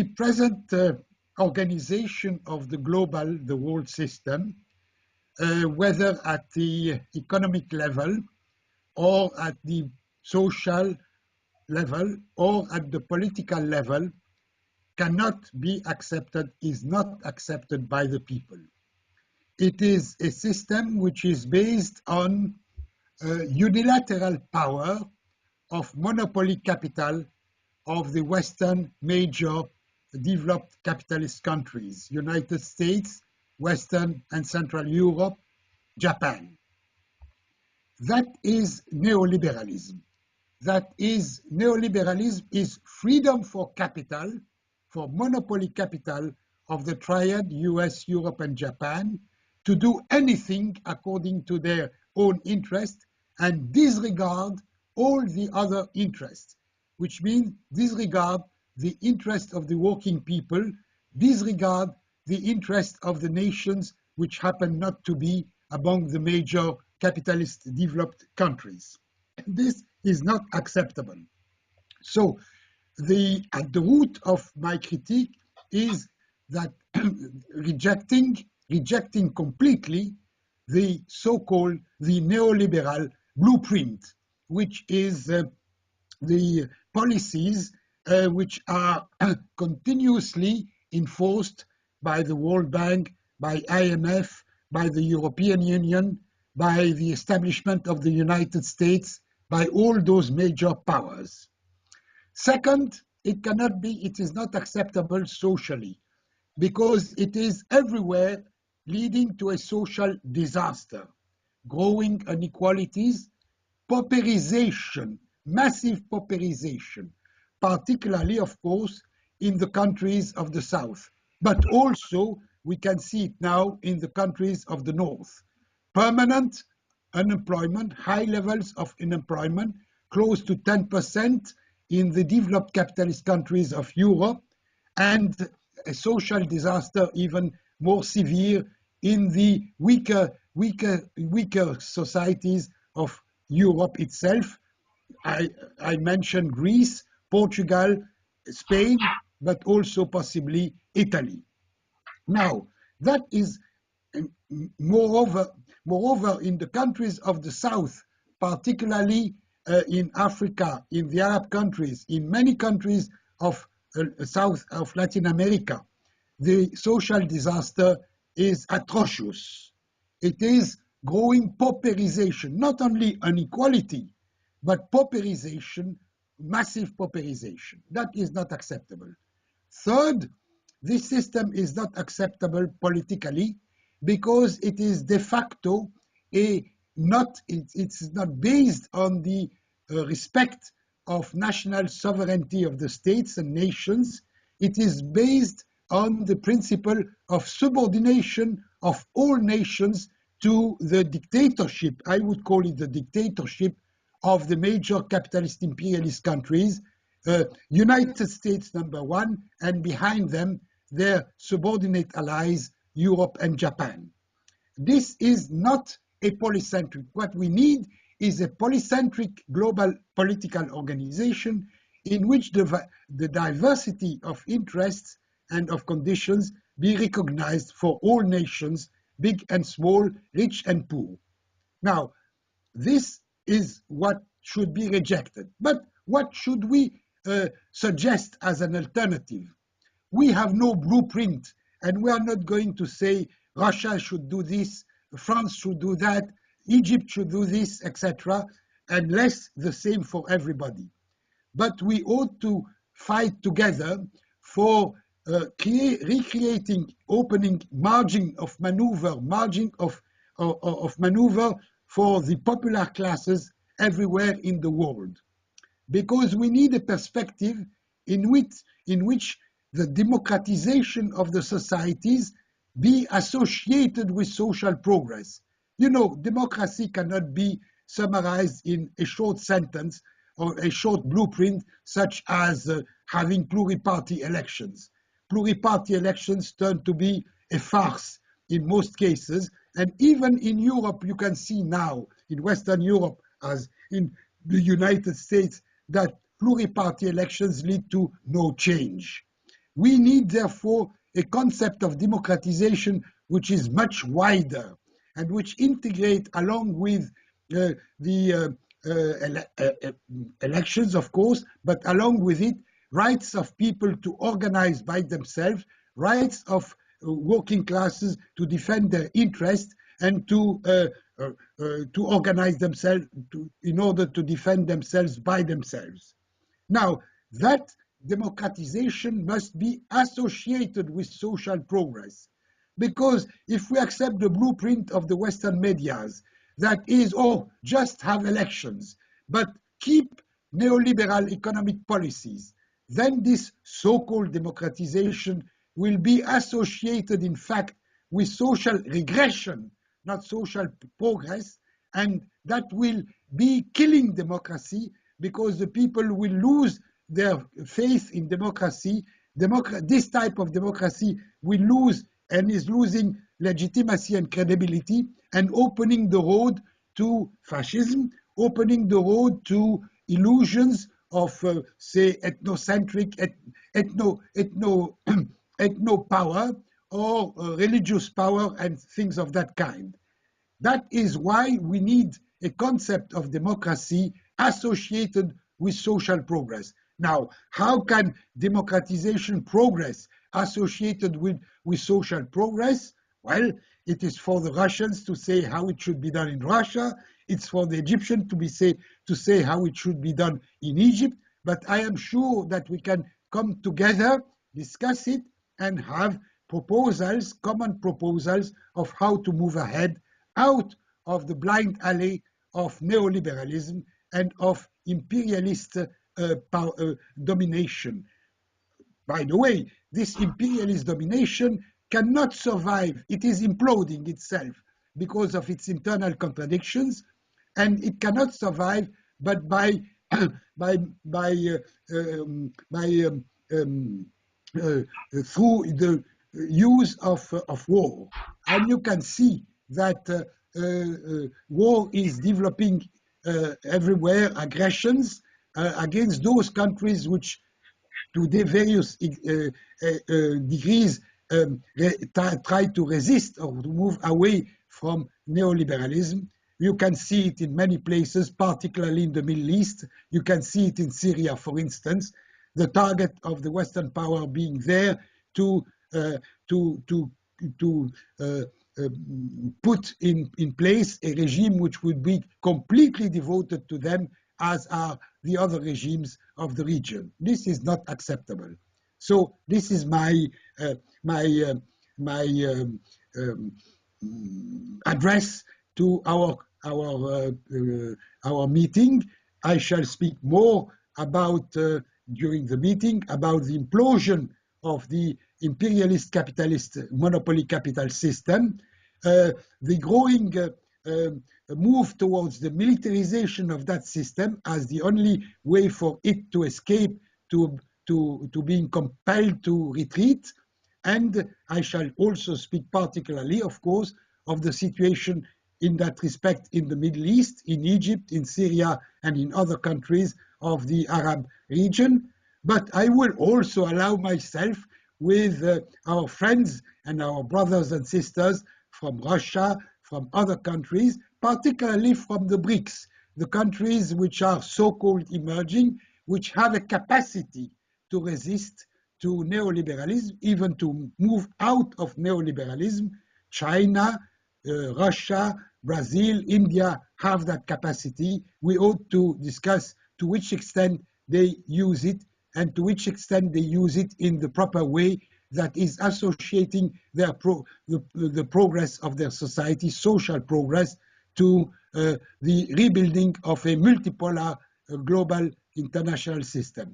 the present organization of the world system, whether at the economic level or at the social level or at the political level, cannot be accepted, is not accepted by the people. It is a system which is based on unilateral power of monopoly capital of the Western major developed capitalist countries, United States, Western and Central Europe, Japan. That is neoliberalism. Neoliberalism is freedom for capital, for monopoly capital of the triad US, Europe and Japan to do anything according to their own interest and disregard all the other interests, which means disregard the interest of the working people, disregard the interest of the nations which happen not to be among the major capitalist developed countries. This is not acceptable. So at the root of my critique is that rejecting completely the so-called the neoliberal blueprint, which is the policies which are continuously enforced by the World Bank, by IMF, by the European Union, by the establishment of the United States, by all those major powers. Second, it is not acceptable socially, because it is everywhere leading to a social disaster, growing inequalities, pauperization, massive pauperization, particularly, of course, in the countries of the South. But also, we can see it now in the countries of the North. Permanent unemployment, high levels of unemployment, close to 10% in the developed capitalist countries of Europe, and a social disaster even more severe in the weaker societies of Europe itself. I mentioned Greece, Portugal, Spain, but also possibly Italy. Now, that is moreover in the countries of the South, particularly in Africa, in the Arab countries, in many countries of South of Latin America, the social disaster is atrocious. It is growing pauperization, not only inequality, but pauperization, massive pauperization. That is not acceptable. Third, this system is not acceptable politically because it is de facto it's not based on the respect of national sovereignty of the states and nations. It is based on the principle of subordination of all nations to the dictatorship. I would call it the dictatorship of the major capitalist imperialist countries, United States number one, and behind them their subordinate allies, Europe and Japan. This is not a polycentric. What we need is a polycentric global political organization in which the diversity of interests and of conditions be recognized for all nations, big and small, rich and poor. Now, this is what should be rejected. But what should we suggest as an alternative? We have no blueprint, and we are not going to say Russia should do this, France should do that, Egypt should do this, etc., unless the same for everybody. But we ought to fight together for recreating, opening margin of maneuver for the popular classes everywhere in the world. Because we need a perspective in which the democratization of the societies be associated with social progress. You know, democracy cannot be summarized in a short sentence or a short blueprint such as having pluriparty elections. Pluriparty elections turn to be a farce in most cases, and even in Europe you can see now, in Western Europe as in the United States, that pluriparty elections lead to no change. We need, therefore, a concept of democratization which is much wider and which integrate along with the elections, of course, but along with it, rights of people to organize by themselves, rights of working classes to defend their interests and to organize themselves in order to defend themselves by themselves. Now, that democratization must be associated with social progress. Because if we accept the blueprint of the Western medias, that is, oh, just have elections, but keep neoliberal economic policies, then this so-called democratization will be associated, in fact, with social regression, not social progress, and that will be killing democracy because the people will lose their faith in democracy. This type of democracy will lose and is losing legitimacy and credibility and opening the road to fascism, opening the road to illusions of, say, ethnocentric, ethno power or religious power and things of that kind. That is why we need a concept of democracy associated with social progress. Now, how can democratization progress associated with social progress? Well, it is for the Russians to say how it should be done in Russia. It's for the Egyptians to say how it should be done in Egypt. But I am sure that we can come together, discuss it, and have proposals, common proposals of how to move ahead out of the blind alley of neoliberalism and of imperialist domination. By the way, this imperialist domination cannot survive. It is imploding itself because of its internal contradictions, and it cannot survive but by through the use of war. And you can see that war is developing everywhere, aggressions against those countries which to the various degrees try to resist or to move away from neoliberalism. You can see it in many places, particularly in the Middle East. You can see it in Syria, for instance. The target of the Western power being there to put in place a regime which would be completely devoted to them, as are the other regimes of the region. This is not acceptable. So this is my address to our meeting. I shall speak more about during the meeting about the implosion of the imperialist capitalist monopoly capital system, the growing move towards the militarization of that system as the only way for it to escape to being compelled to retreat. And I shall also speak particularly, of course, of the situation in that respect in the Middle East, in Egypt, in Syria, and in other countries of the Arab region. But I will also allow myself with our friends and our brothers and sisters from Russia, from other countries, particularly from the BRICS, the countries which are so-called emerging, which have a capacity to resist to neoliberalism, even to move out of neoliberalism. China, Russia, Brazil, India have that capacity. We ought to discuss to which extent they use it and to which extent they use it in the proper way that is associating their the progress of their society, social progress, to the rebuilding of a multipolar global international system.